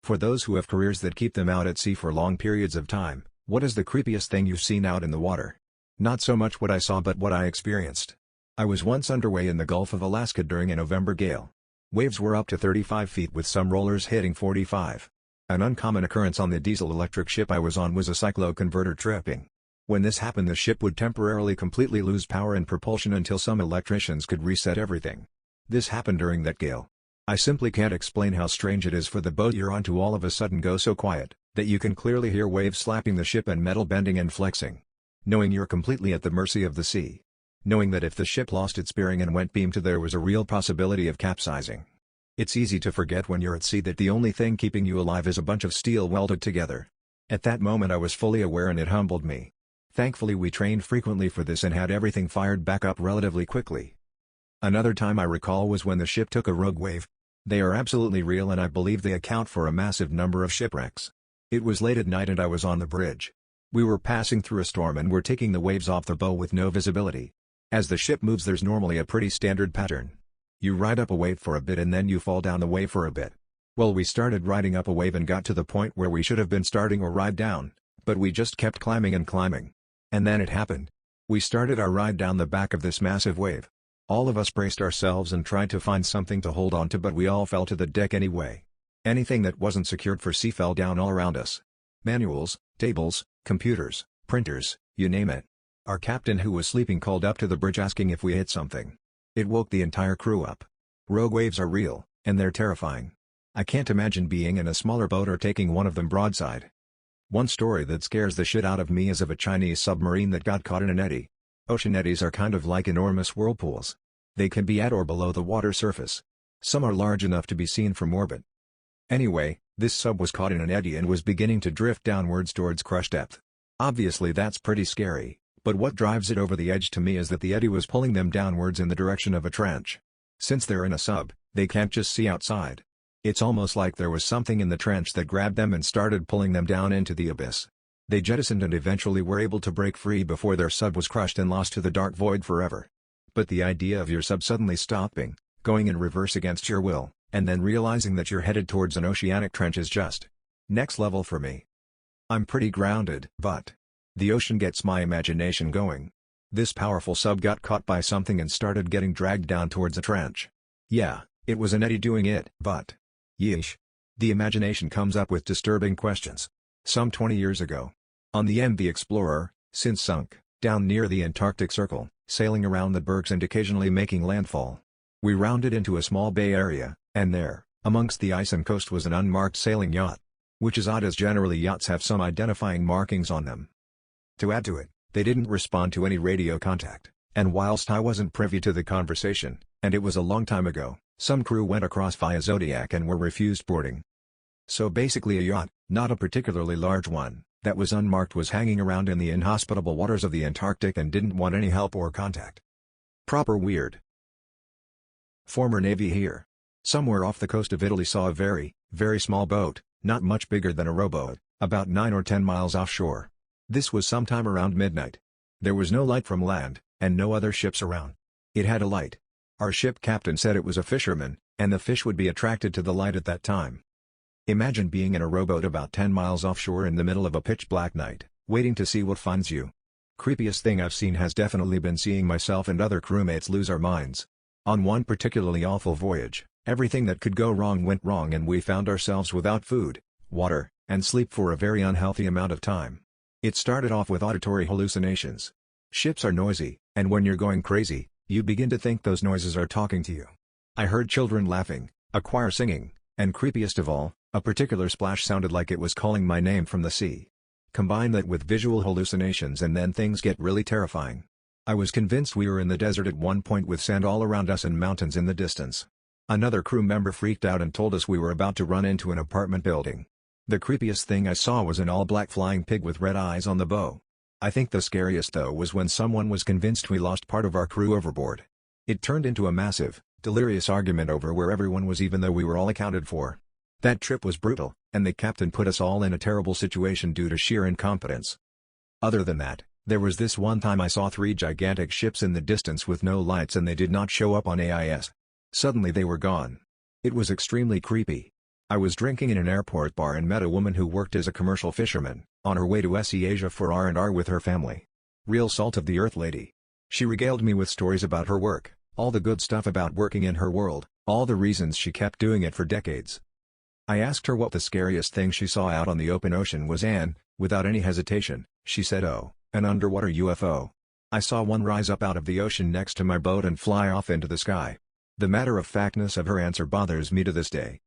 For those who have careers that keep them out at sea for long periods of time, what is the creepiest thing you've seen out in the water? Not so much what I saw but what I experienced. I was once underway in the Gulf of Alaska during a November gale. Waves were up to 35 feet with some rollers hitting 45. An uncommon occurrence on the diesel-electric ship I was on was a cycloconverter tripping. When this happened, the ship would temporarily completely lose power and propulsion until some electricians could reset everything. This happened during that gale. I simply can't explain how strange it is for the boat you're on to all of a sudden go so quiet, that you can clearly hear waves slapping the ship and metal bending and flexing. Knowing you're completely at the mercy of the sea. Knowing that if the ship lost its bearing and went beam to, there was a real possibility of capsizing. It's easy to forget when you're at sea that the only thing keeping you alive is a bunch of steel welded together. At that moment I was fully aware and it humbled me. Thankfully we trained frequently for this and had everything fired back up relatively quickly. Another time I recall was when the ship took a rogue wave. They are absolutely real and I believe they account for a massive number of shipwrecks. It was late at night and I was on the bridge. We were passing through a storm and were taking the waves off the bow with no visibility. As the ship moves there's normally a pretty standard pattern. You ride up a wave for a bit and then you fall down the wave for a bit. Well, we started riding up a wave and got to the point where we should have been starting or ride down, but we just kept climbing and climbing. And then it happened. We started our ride down the back of this massive wave. All of us braced ourselves and tried to find something to hold on to, but we all fell to the deck anyway. Anything that wasn't secured for sea fell down all around us. Manuals, tables, computers, printers, you name it. Our captain, who was sleeping, called up to the bridge asking if we hit something. It woke the entire crew up. Rogue waves are real, and they're terrifying. I can't imagine being in a smaller boat or taking one of them broadside. One story that scares the shit out of me is of a Chinese submarine that got caught in an eddy. Ocean eddies are kind of like enormous whirlpools. They can be at or below the water surface. Some are large enough to be seen from orbit. Anyway, this sub was caught in an eddy and was beginning to drift downwards towards crush depth. Obviously that's pretty scary, but what drives it over the edge to me is that the eddy was pulling them downwards in the direction of a trench. Since they're in a sub, they can't just see outside. It's almost like there was something in the trench that grabbed them and started pulling them down into the abyss. They jettisoned and eventually were able to break free before their sub was crushed and lost to the dark void forever. But the idea of your sub suddenly stopping, going in reverse against your will, and then realizing that you're headed towards an oceanic trench is just next level for me. I'm pretty grounded, but the ocean gets my imagination going. This powerful sub got caught by something and started getting dragged down towards a trench. Yeah, it was an eddy doing it, but yeesh. The imagination comes up with disturbing questions. Some 20 years ago, on the MV Explorer, since sunk, down near the Antarctic Circle, sailing around the bergs and occasionally making landfall. We rounded into a small bay area, and there, amongst the ice and coast, was an unmarked sailing yacht. Which is odd, as generally yachts have some identifying markings on them. To add to it, they didn't respond to any radio contact, and whilst I wasn't privy to the conversation, and it was a long time ago, some crew went across via Zodiac and were refused boarding. So basically a yacht, not a particularly large one, that was unmarked was hanging around in the inhospitable waters of the Antarctic and didn't want any help or contact. Proper weird. Former Navy here. Somewhere off the coast of Italy saw a very, very small boat, not much bigger than a rowboat, about 9 or 10 miles offshore. This was sometime around midnight. There was no light from land, and no other ships around. It had a light. Our ship captain said it was a fisherman, and the fish would be attracted to the light at that time. Imagine being in a rowboat about 10 miles offshore in the middle of a pitch-black night, waiting to see what finds you. Creepiest thing I've seen has definitely been seeing myself and other crewmates lose our minds. On one particularly awful voyage, everything that could go wrong went wrong and we found ourselves without food, water, and sleep for a very unhealthy amount of time. It started off with auditory hallucinations. Ships are noisy, and when you're going crazy, you begin to think those noises are talking to you. I heard children laughing, a choir singing, and creepiest of all, a particular splash sounded like it was calling my name from the sea. Combine that with visual hallucinations and then things get really terrifying. I was convinced we were in the desert at one point with sand all around us and mountains in the distance. Another crew member freaked out and told us we were about to run into an apartment building. The creepiest thing I saw was an all-black flying pig with red eyes on the bow. I think the scariest though was when someone was convinced we lost part of our crew overboard. It turned into a massive, delirious argument over where everyone was even though we were all accounted for. That trip was brutal, and the captain put us all in a terrible situation due to sheer incompetence. Other than that, there was this one time I saw 3 gigantic ships in the distance with no lights and they did not show up on AIS. Suddenly they were gone. It was extremely creepy. I was drinking in an airport bar and met a woman who worked as a commercial fisherman, on her way to SE Asia for R&R with her family. Real salt of the earth lady. She regaled me with stories about her work, all the good stuff about working in her world, all the reasons she kept doing it for decades. I asked her what the scariest thing she saw out on the open ocean was and, without any hesitation, she said, "Oh, an underwater UFO. I saw one rise up out of the ocean next to my boat and fly off into the sky." The matter-of-factness of her answer bothers me to this day.